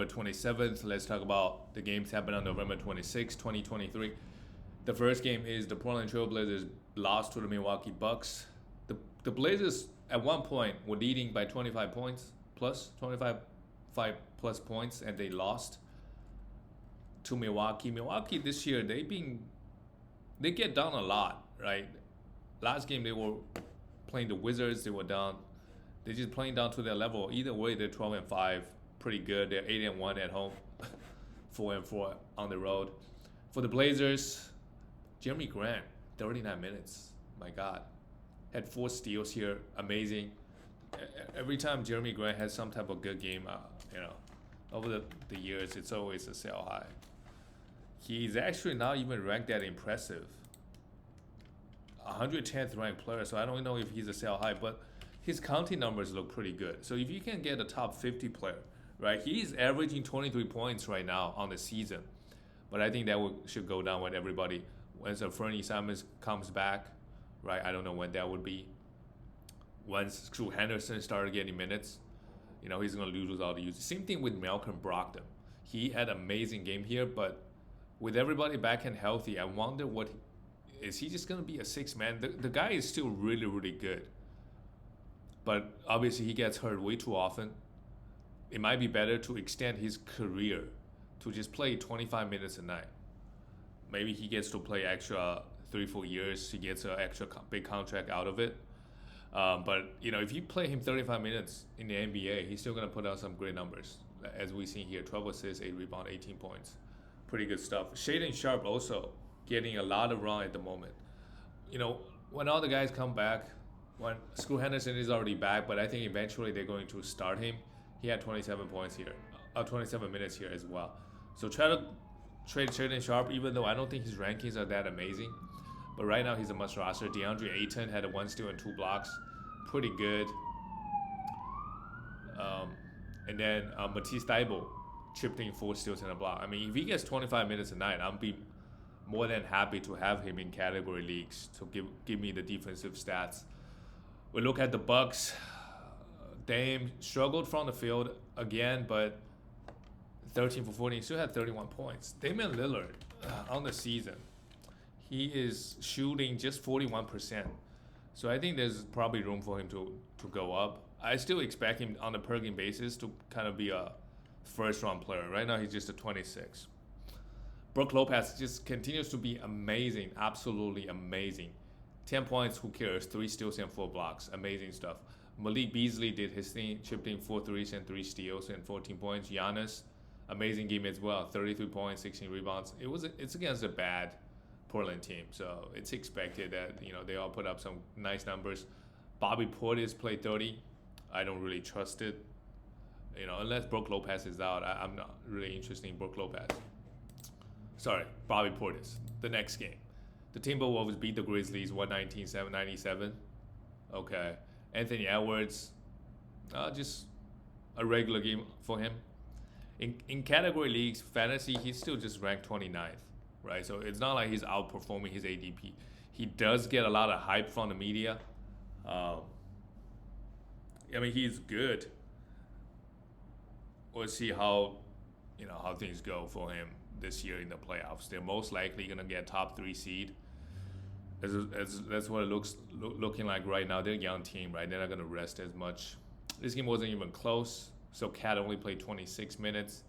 November 27th. Let's talk about the games happened on November 26th, 2023. The first game is the Portland Trail Blazers lost to the Milwaukee Bucks. The Blazers at one point were leading by 25 points plus 25 plus points, and they lost to Milwaukee. Milwaukee this year they get down a lot, right? Last game they were playing the Wizards, they were down. They're just playing down to their level. Either way, they're 12-5, pretty good. They're 8-1 at home, 4-4 on the road. For the Blazers, Jeremy Grant, 39 minutes. My God, had 4 steals here, amazing. Every time Jeremy Grant has some type of good game, over the years, it's always a sell high. He's actually not even ranked that impressive. 110th ranked player, so I don't know if he's a sell high, but his counting numbers look pretty good. So if you can get a top 50 player, right? He's averaging 23 points right now on the season. But I think that should go down when once Fernie Simons comes back, right? I don't know when that would be. Once Drew Henderson started getting minutes, he's going to lose all the usage. Same thing with Malcolm Brogdon. He had an amazing game here, but with everybody back and healthy, I wonder is he just going to be a 6-man? The guy is still really, really good. But obviously he gets hurt way too often. It might be better to extend his career to just play 25 minutes a night. Maybe he gets to play extra 3-4 years. He gets an extra big contract out of it. But if you play him 35 minutes in the NBA, he's still going to put out some great numbers. As we see here, 12 assists, 8 rebounds, 18 points. Pretty good stuff. Shaedon Sharpe also getting a lot of run at the moment. When all the guys come back, when Scoot Henderson is already back, but I think eventually they're going to start him. He had 27 points here, 27 minutes here as well. So try to trade Shaedon Sharpe, even though I don't think his rankings are that amazing. But right now he's a must roster. DeAndre Ayton had a 1 steal and 2 blocks, pretty good. And then Matisse Thybulle chipped in 4 steals and a block. I mean, if he gets 25 minutes a night, I'll be more than happy to have him in category leagues to give me the defensive stats. We look at the Bucks. Dame struggled from the field again, but 13 for 14, still had 31 points. Damian Lillard on the season, he is shooting just 41%. So I think there's probably room for him to go up. I still expect him on a per game basis to kind of be a first-round player. Right now he's just a 26. Brook Lopez just continues to be amazing, absolutely amazing. 10 points, who cares? 3 steals and 4 blocks. Amazing stuff. Malik Beasley did his thing, chipped in 4 threes and 3 steals and 14 points. Giannis, amazing game as well. 33 points, 16 rebounds. It's against a bad Portland team, so it's expected that they all put up some nice numbers. Bobby Portis played 30. I don't really trust it. Unless Brook Lopez is out, I'm not really interested in Brook Lopez. Sorry, Bobby Portis. The next game. The Timberwolves beat the Grizzlies 119-97. Okay. Anthony Edwards, just a regular game for him. In category leagues, fantasy, he's still just ranked 29th, right? So it's not like he's outperforming his ADP. He does get a lot of hype from the media. He's good. We'll see how things go for him this year in the playoffs. They're most likely gonna get top 3 seed. That's what it looking like right now. They're a young team, right? They're not gonna rest as much. This game wasn't even close. So Cat only played 26 minutes,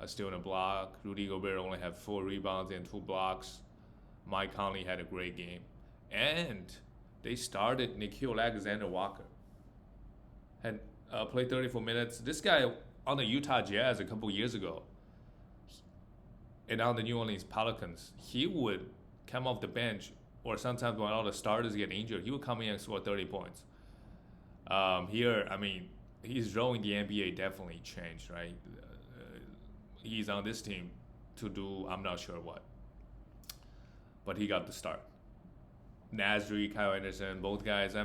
still in a block. Rudy Gobert only had 4 rebounds and 2 blocks. Mike Conley had a great game, and they started Nickeil Alexander-Walker. Had played 34 minutes. This guy on the Utah Jazz a couple years ago, and on the New Orleans Pelicans, he would come off the bench, or sometimes when all the starters get injured, he would come in and score 30 points. His role in the NBA definitely changed, right? He's on this team to do I'm not sure what, but he got the start. Nasri, Kyle Anderson, both guys.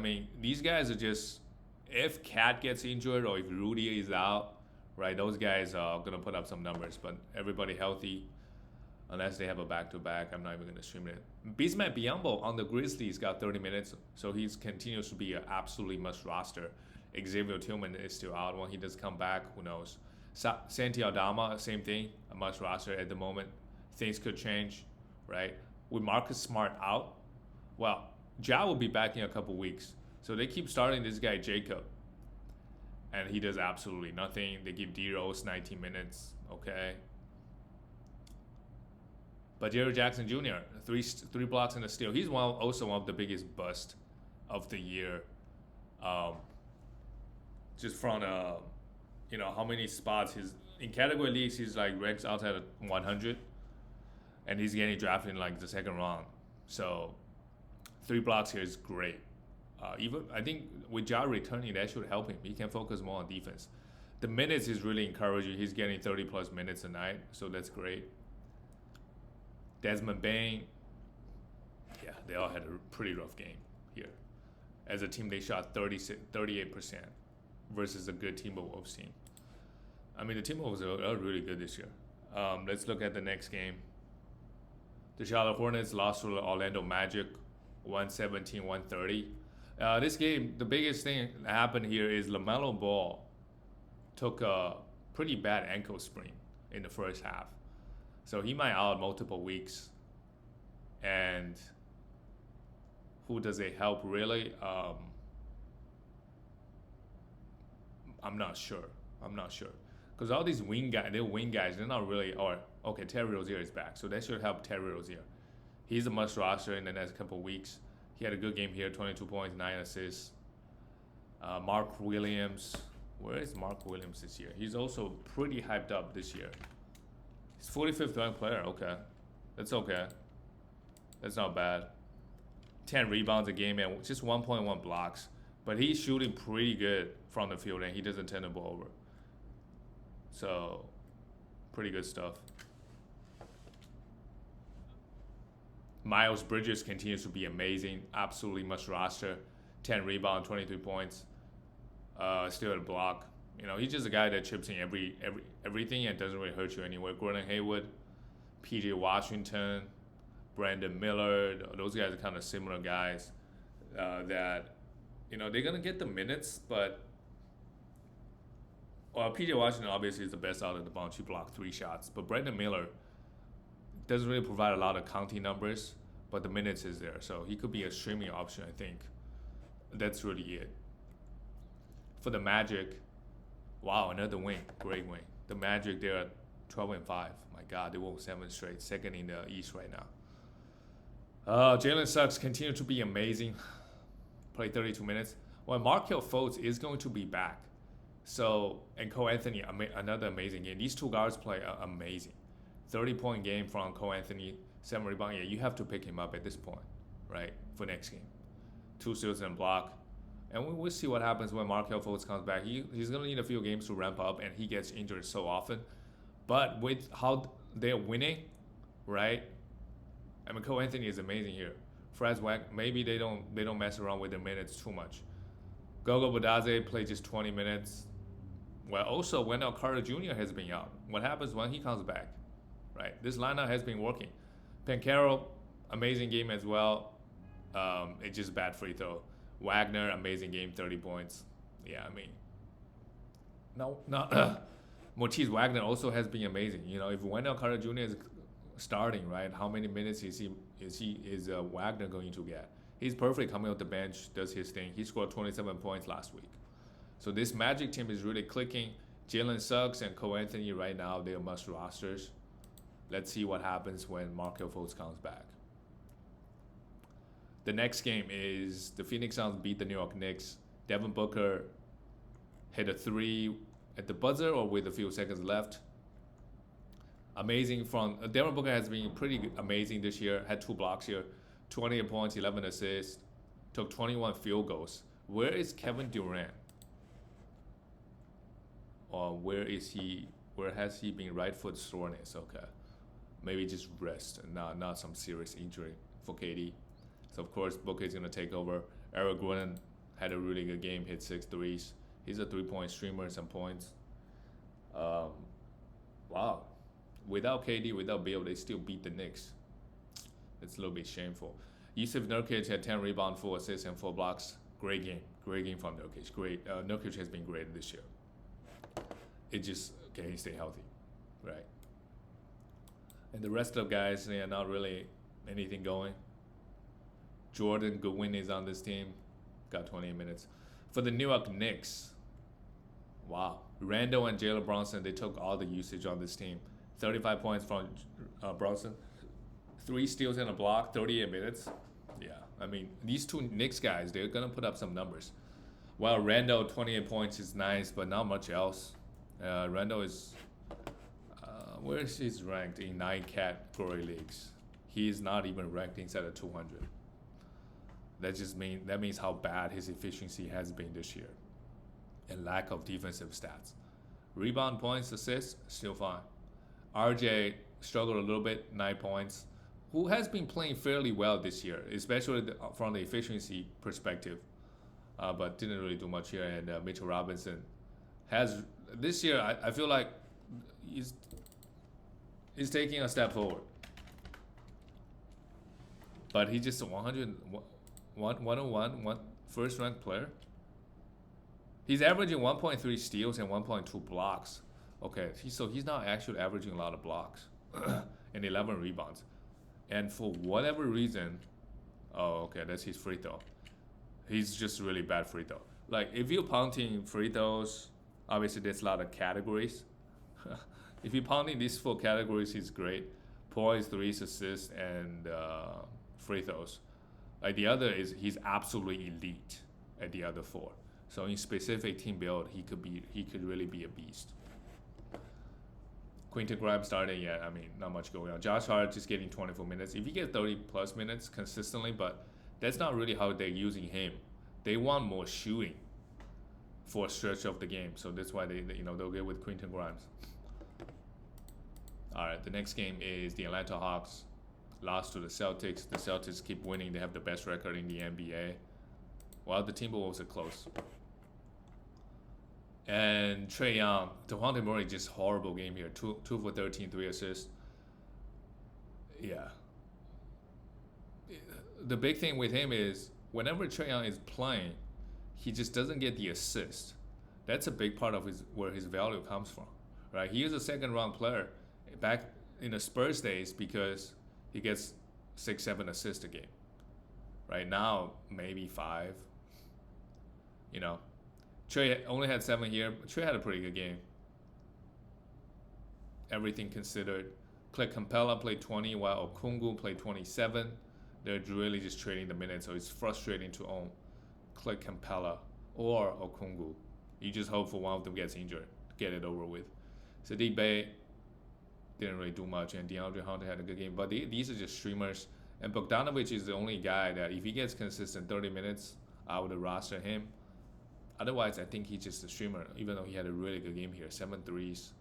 These guys are just, if Cat gets injured or if Rudy is out, right, those guys are going to put up some numbers. But everybody healthy, unless they have a back-to-back, I'm not even going to stream it. Bismack Biyombo on the Grizzlies got 30 minutes, so he continues to be an absolutely must roster. Xavier Tillman is still out. When he does come back, who knows? Santi Aldama, same thing. A must roster at the moment. Things could change, right? With Marcus Smart out, well, Ja will be back in a couple weeks. So they keep starting this guy Jacob, and he does absolutely nothing. They give D Rose 19 minutes, okay. But Jerry Jackson Jr. three blocks and a steal. He's also one of the biggest bust of the year. Just from how many spots he's in category leagues. He's like ranks outside of 100, and he's getting drafted in like the second round. So 3 blocks here is great. Even I think with Ja returning, that should help him. He can focus more on defense. The minutes is really encouraging. He's getting 30 plus minutes a night, so that's great. Desmond Bain, yeah, they all had a pretty rough game here. As a team, they shot 38% versus a good Timberwolves team. I mean, the Timberwolves are really good this year. Let's look at the next game. The Charlotte Hornets lost to the Orlando Magic, 117-130. This game, the biggest thing that happened here is LaMelo Ball took a pretty bad ankle sprain in the first half. So he might out multiple weeks. And who does it help really? I'm not sure. Because all these wing guys, they're not really, okay, Terry Rozier is back. So that should help Terry Rozier. He's a must roster in the next couple weeks. He had a good game here, 22 points, 9 assists. Mark Williams. Where is Mark Williams this year? He's also pretty hyped up this year. He's 45th ranked player. Okay. That's okay. That's not bad. 10 rebounds a game and just 1.1 blocks. But he's shooting pretty good from the field and he doesn't turn the ball over. So, pretty good stuff. Miles Bridges continues to be amazing. Absolutely must roster. 10 rebounds, 23 points. Still at a block. He's just a guy that chips in everything and doesn't really hurt you anywhere. Gordon Hayward, PJ Washington, Brandon Miller. Those guys are kind of similar guys that, they're going to get the minutes, but PJ Washington obviously is the best out of the bunch. He blocked 3 shots. But Brandon Miller doesn't really provide a lot of counting numbers, but the minutes is there. So he could be a streaming option, I think. That's really it. For the Magic, wow, another win. Great win. The Magic, they're at 12-5. My God, they won 7 straight. Second in the East right now. Jalen Suggs continue to be amazing. Played 32 minutes. Well, Markelle Fultz is going to be back. So, and Cole Anthony, another amazing game. These 2 guards play amazing. 30-point game from Cole Anthony, 7 rebounds. Yeah, you have to pick him up at this point, right, for next game. 2 steals and block. And we'll see what happens when Markelle Fultz comes back. He's going to need a few games to ramp up, and he gets injured so often. But with how they're winning, right, I mean, Cole Anthony is amazing here. Fred Wag, maybe they don't mess around with the minutes too much. Gogo Badaze played just 20 minutes. Well, also, Wendell Carter Jr. has been out. What happens when he comes back, right? This lineup has been working. Pancaro, amazing game as well. It's just bad free throw. Wagner, amazing game, 30 points. Yeah, I mean, no, Matisse Wagner also has been amazing. If Wendell Carter Jr. is starting, right, how many minutes is Wagner going to get? He's perfect coming off the bench, does his thing. He scored 27 points last week. So this Magic team is really clicking. Jalen Suggs and Cole Anthony right now, they are must rosters. Let's see what happens when Markelle Fultz comes back. The next game is the Phoenix Suns beat the New York Knicks. Devin Booker hit a 3 at the buzzer or with a few seconds left. Amazing from Devin Booker has been pretty amazing this year. Had 2 blocks here, 28 points, 11 assists, took 21 field goals. Where is Kevin Durant? Or where is he? Where has he been? Right foot soreness. Okay, maybe just rest and not some serious injury for KD. So of course Booker is gonna take over. Eric Gordon had a really good game, hit 6 threes. He's a 3-point streamer, some points. Wow. Without KD, without Beal, they still beat the Knicks. It's a little bit shameful. Yusuf Nurkic had 10 rebounds, 4 assists, and 4 blocks. Great game from Nurkic. Great. Nurkic has been great this year. It just can he stay healthy, right? And the rest of the guys, they are not really anything going. Jordan Goodwin is on this team, got 28 minutes. For the New York Knicks, wow. Randall and Jalen Brunson, they took all the usage on this team. 35 points from Brunson, 3 steals and a block, 38 minutes. Yeah, I mean, these two Knicks guys, they're going to put up some numbers. Well, Randall, 28 points is nice, but not much else. Randall is, where is he ranked in 9 category leagues? He is not even ranked inside of 200. That means how bad his efficiency has been this year, and lack of defensive stats. Rebound, points, assists, still fine. RJ struggled a little bit, 9 points. Who has been playing fairly well this year, especially from the efficiency perspective, but didn't really do much here. And Mitchell Robinson has this year. I feel like he's taking a step forward, but he just 101 first ranked player. He's averaging 1.3 steals and 1.2 blocks. Okay, so he's not actually averaging a lot of blocks and 11 rebounds. And for whatever reason, oh, okay, that's his free throw. He's just really bad free throw. Like, if you're pounding free throws, obviously there's a lot of categories. If you're pounding these 4 categories, he's great. Points, threes, assists, and free throws. Like, the other is he's absolutely elite at the other 4. So in specific team build, he could really be a beast. Quentin Grimes starting, yeah, I mean, not much going on. Josh Hart just getting 24 minutes. If he gets 30 plus minutes consistently, but that's not really how they're using him. They want more shooting for a stretch of the game, so that's why they'll get with Quentin Grimes. All right, the next game is the Atlanta Hawks lost to the Celtics. The Celtics keep winning. They have the best record in the NBA. While the Timberwolves are close. And Trae Young, DeJounte Murray, just horrible game here. 2 for 13, 3 assists. Yeah. The big thing with him is whenever Trae Young is playing, he just doesn't get the assist. That's a big part of where his value comes from, right? He is a second-round player back in the Spurs days because he gets 6-7 assists a game. Right now, maybe 5. You know, Trae only had 7 here. Trae had a pretty good game. Everything considered. Clint Capella played 20 while Okungwu played 27. They're really just trading the minutes, so it's frustrating to own Clint Capella or Okungwu. You just hope for one of them gets injured to get it over with. Sadiq Bey didn't really do much, and DeAndre Hunter had a good game. But these are just streamers. And Bogdanovic is the only guy that if he gets consistent 30 minutes, I would roster him. Otherwise, I think he's just a streamer, even though he had a really good game here. 7 threes.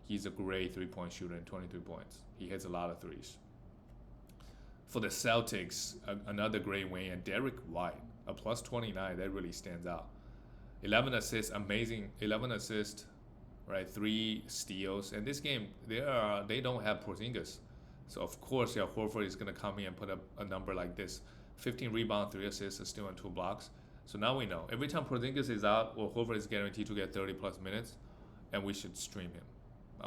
He's a great 3-point shooter and 23 points. He hits a lot of threes. For the Celtics, another great win. And Derek White, a plus 29, that really stands out. 11 assists, amazing. 11 assists, right? 3 steals. And this game, they don't have Porzingis. So, of course, Horford is going to come in and put up a number like this. 15 rebounds, 3 assists, a steal, and 2 blocks. So now we know. Every time Porzingis is out, or Horford is guaranteed to get 30-plus minutes, and we should stream him.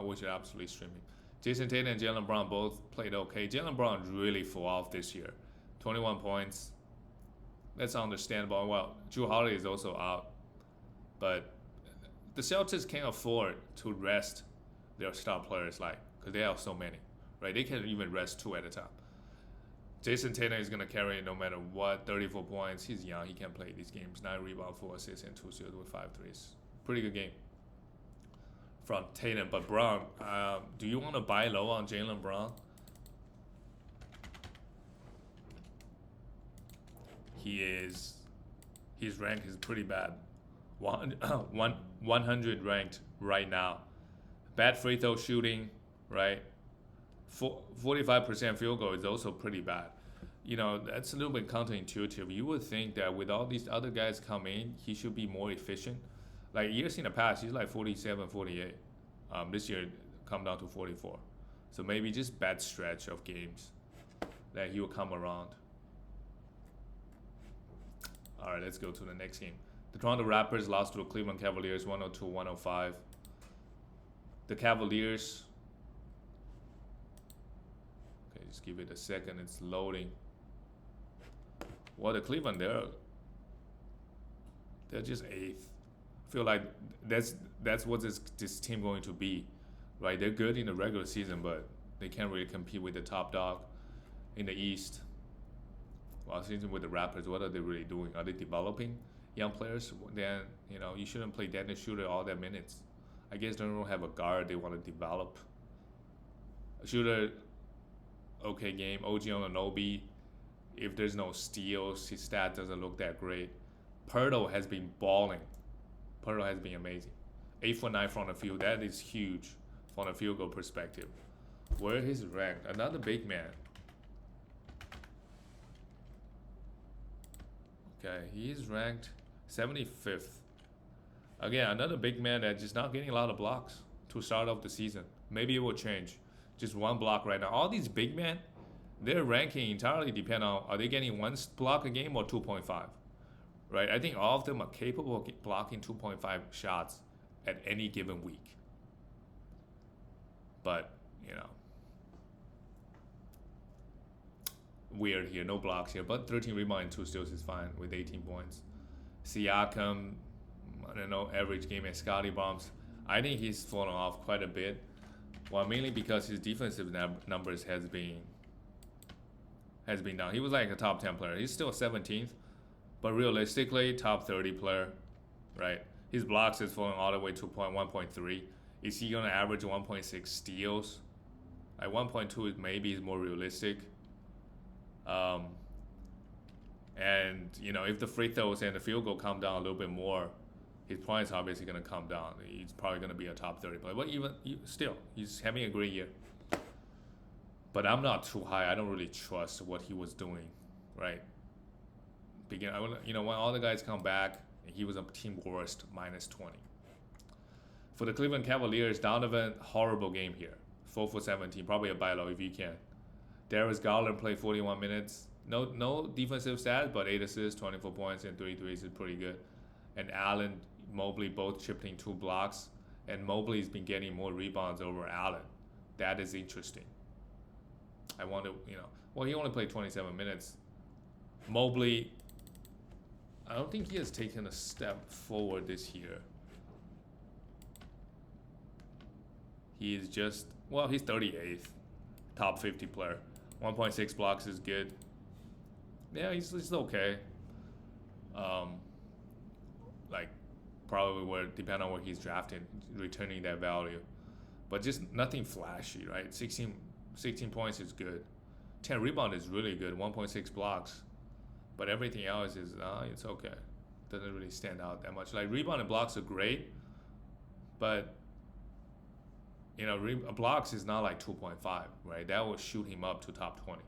We should absolutely stream him. Jason Tatum and Jaylen Brown both played okay. Jaylen Brown really fell off this year. 21 points. That's understandable. Well, Jrue Holiday is also out. But the Celtics can't afford to rest their star players, because they have so many. Right? They can even rest 2 at a time. Jason Tatum is going to carry it no matter what. 34 points. He's young. He can play these games. 9 rebounds, 4 assists, and 2 steals with 5 threes. Pretty good game from Tatum. But Brown, do you want to buy low on Jaylen Brown? His rank is pretty bad. 100 ranked right now. Bad free throw shooting, right? 45% field goal is also pretty bad. That's a little bit counterintuitive. You would think that with all these other guys coming in, he should be more efficient. Like years in the past, he's like 47, 48. This year, come down to 44. So maybe just bad stretch of games that he will come around. All right, let's go to the next game. The Toronto Raptors lost to the Cleveland Cavaliers 102-105. The Cavaliers. Okay, just give it a second. It's loading. Well, the Cleveland, they're just eighth. I feel like that's what this team going to be, right? They're good in the regular season, but they can't really compete with the top dog in the East. Well, season with the Raptors, what are they really doing? Are they developing young players? Then you shouldn't play Dennis Schroeder all that minutes. I guess they don't have a guard they want to develop. Schroeder, okay game. OG Anunoby, if there's no steals, his stat doesn't look that great. Pirtle has been balling. Pirtle has been amazing. 8 for 9 from the field. That is huge from a field goal perspective. Where is ranked? Another big man. Okay, he's ranked 75th. Again, another big man that's just not getting a lot of blocks to start off the season. Maybe it will change. Just one block right now. All these big men, their ranking entirely depend on are they getting one block a game or 2.5. Right? I think all of them are capable of blocking 2.5 shots at any given week. But, weird here. No blocks here. But 13 rebounds and 2 steals is fine with 18 points. Siakam, I don't know, average game, and Scotty Bombs. I think he's fallen off quite a bit. Well, mainly because his defensive numbers has been down. He was like a top 10 player. He's still 17th. But realistically, top 30 player, right? His blocks is falling all the way to 1.3. Is he going to average 1.6 steals? Like 1.2 maybe is more realistic. And, if the free throws and the field goal come down a little bit more, his points are obviously going to come down. He's probably going to be a top 30 player. But still, he's having a great year. But I'm not too high. I don't really trust what he was doing, right? When all the guys come back, he was a team worst, -20. For the Cleveland Cavaliers, Donovan, horrible game here. 4 for 17, probably a buy low if you can. Darius Garland played 41 minutes. No defensive stats, but 8 assists, 24 points, and 3 threes is pretty good. And Allen, Mobley both chipped in 2 blocks, and Mobley's been getting more rebounds over Allen. That is interesting. I want to, well, he only played 27 minutes. Mobley, I don't think he has taken a step forward this year. He is just, he's 38th, top 50 player. 1.6 blocks is good. Yeah, he's okay. Probably depending on where he's drafted, returning that value. But just nothing flashy, right? 16 points is good. 10 rebound is really good. 1.6 blocks. But everything else is, it's okay. Doesn't really stand out that much. Like rebound and blocks are great, but blocks is not like 2.5, right? That will shoot him up to top 20.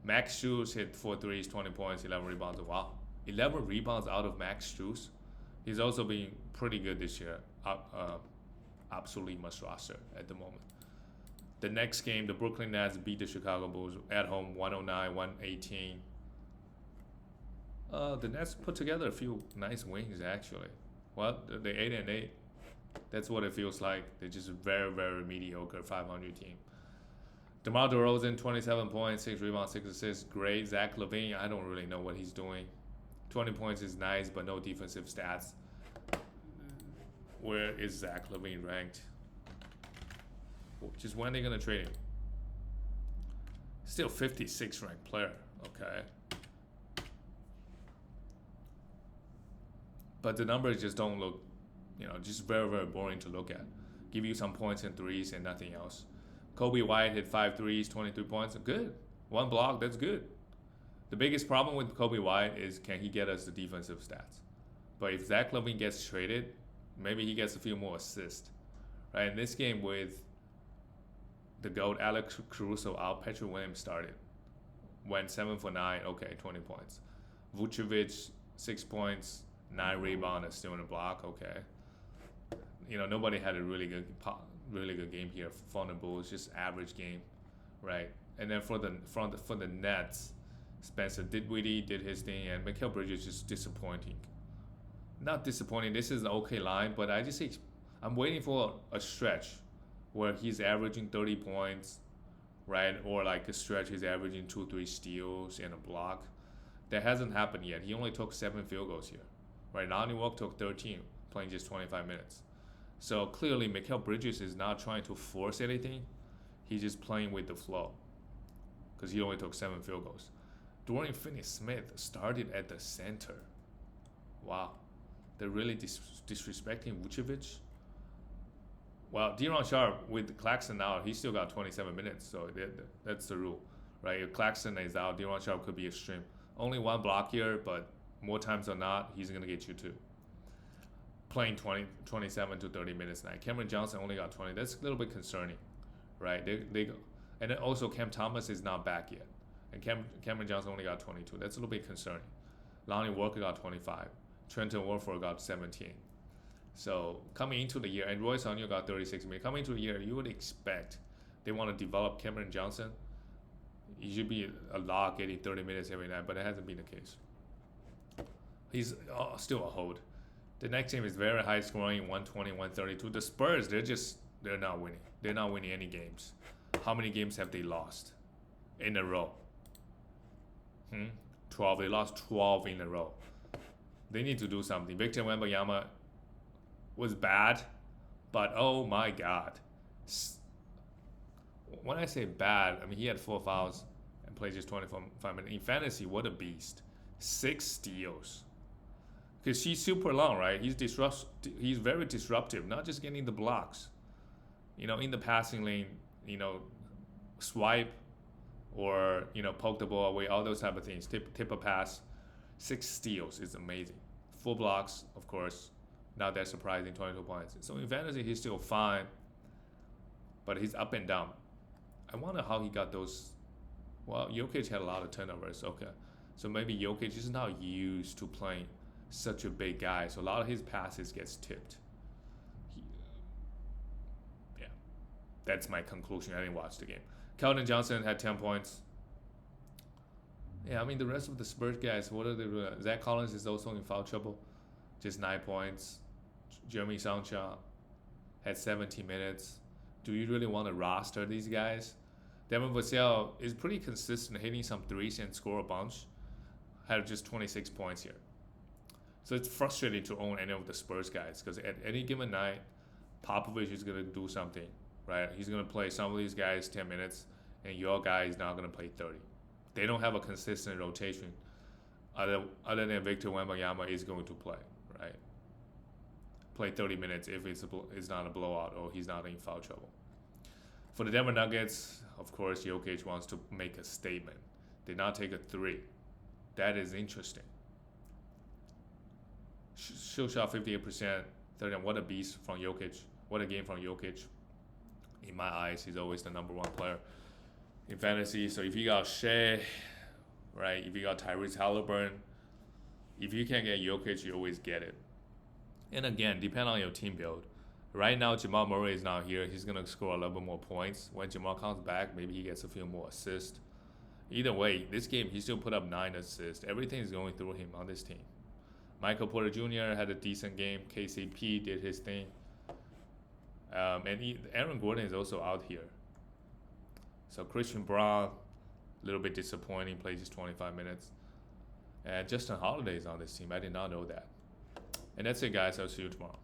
Max Strus hit 4 threes, 20 points, 11 rebounds. Wow, 11 rebounds out of Max Strus. He's also been pretty good this year. Absolutely must roster at the moment. The next game, the Brooklyn Nets beat the Chicago Bulls at home, 109-118. The Nets put together a few nice wins, actually. Well, they're 8-8. That's what it feels like. They're just very, very mediocre 500 team. DeMar DeRozan, 27 points, 6 rebounds, 6 assists. Great. Zach LaVine, I don't really know what he's doing. 20 points is nice, but no defensive stats. Where is Zach LaVine ranked? Just when are they going to trade him? Still 56 ranked player. Okay. But the numbers just don't look, just very, very boring to look at. Give you some points and threes and nothing else. Kobe White hit 5 threes, 23 points. Good. 1 block, that's good. The biggest problem with Kobe White is can he get us the defensive stats? But if Zach LaVine gets traded, maybe he gets a few more assists. Right? In this game with the GOAT, Alex Caruso out, Patrick Williams started. Went 7 for 9, okay, 20 points. Vucevic, 6 points, 9 rebounds, and still in a block, okay. Nobody had a really good game here for the Bulls, just average game, right? And then for the Nets, Spencer Dinwiddie did his thing, and Mikal Bridges just disappointing. Not disappointing. This is an okay line, but I'm waiting for a stretch where he's averaging 30 points, right? Or like a stretch, he's averaging 2-3 steals and a block. That hasn't happened yet. He only took 7 field goals here, right? Lonnie Walk took 13, playing just 25 minutes. So clearly, Mikal Bridges is not trying to force anything. He's just playing with the flow because he only took 7 field goals. Dorian Finney-Smith started at the center. Wow. They're really disrespecting Vucevic. Well, De'Aaron Sharp with Claxton out, he still got 27 minutes, so that's the rule, right? If Claxton is out, De'Aaron Sharp could be a stream. Only one block here, but more times than not, he's going to get you 2. Playing 27 to 30 minutes now. Cameron Johnson only got 20. That's a little bit concerning, right? And then also Cam Thomas is not back yet. And Cameron Johnson only got 22. That's a little bit concerning. Lonnie Walker got 25. Trenton Warford got 17. So coming into the year, and Royce O'Neal got 36 minutes. Coming into the year, you would expect they want to develop Cameron Johnson. He should be a lock getting 30 minutes every night, but it hasn't been the case. He's still a hold. The next game is very high scoring, 120, 132. The Spurs, they're not winning. They're not winning any games. How many games have they lost in a row? 12. They lost 12 in a row. They need to do something. Victor Wembanyama was bad, but oh my God. When I say bad, I mean he had 4 fouls and played just 25 minutes. In fantasy, what a beast. 6 steals. Because he's super long, right? He's very disruptive, not just getting the blocks. In the passing lane, swipe or, poke the ball away, all those type of things. Tip a pass. 6 steals is amazing. 4 blocks, of course. Not that surprising, 22 points. So in fantasy, he's still fine, but he's up and down. I wonder how he got those. Well, Jokic had a lot of turnovers. Okay. So maybe Jokic is not used to playing such a big guy, so a lot of his passes gets tipped. Yeah, that's my conclusion. I didn't watch the game. Keldon Johnson had 10 points. Yeah, I mean the rest of the Spurs guys, what are they doing? Zach Collins is also in foul trouble, just 9 points. Jeremy Sancha had 17 minutes. Do you really want to roster these guys? Devin Vassell is pretty consistent, hitting some threes and score a bunch. Had just 26 points here. So it's frustrating to own any of the Spurs guys because at any given night, Popovich is going to do something, right? He's going to play some of these guys 10 minutes, and your guy is not going to play 30. They don't have a consistent rotation other than Victor Wembanyama is going to play, right? Play 30 minutes if it's not a blowout or he's not in foul trouble. For the Denver Nuggets, of course, Jokic wants to make a statement. Did not take a 3. That is interesting. Still shot 58%. 30. What a beast from Jokic. What a game from Jokic. In my eyes, he's always the number 1 player in fantasy. So if you got Shea, right? If you got Tyrese Halliburton, if you can get Jokic, you always get it. And again, depend on your team build. Right now, Jamal Murray is not here. He's going to score a little bit more points. When Jamal comes back, maybe he gets a few more assists. Either way, this game, he still put up 9 assists. Everything is going through him on this team. Michael Porter Jr. had a decent game. KCP did his thing. And Aaron Gordon is also out here. So Christian Braun, a little bit disappointing, plays just 25 minutes. And Justin Holiday is on this team. I did not know that. And that's it, guys. I'll see you tomorrow.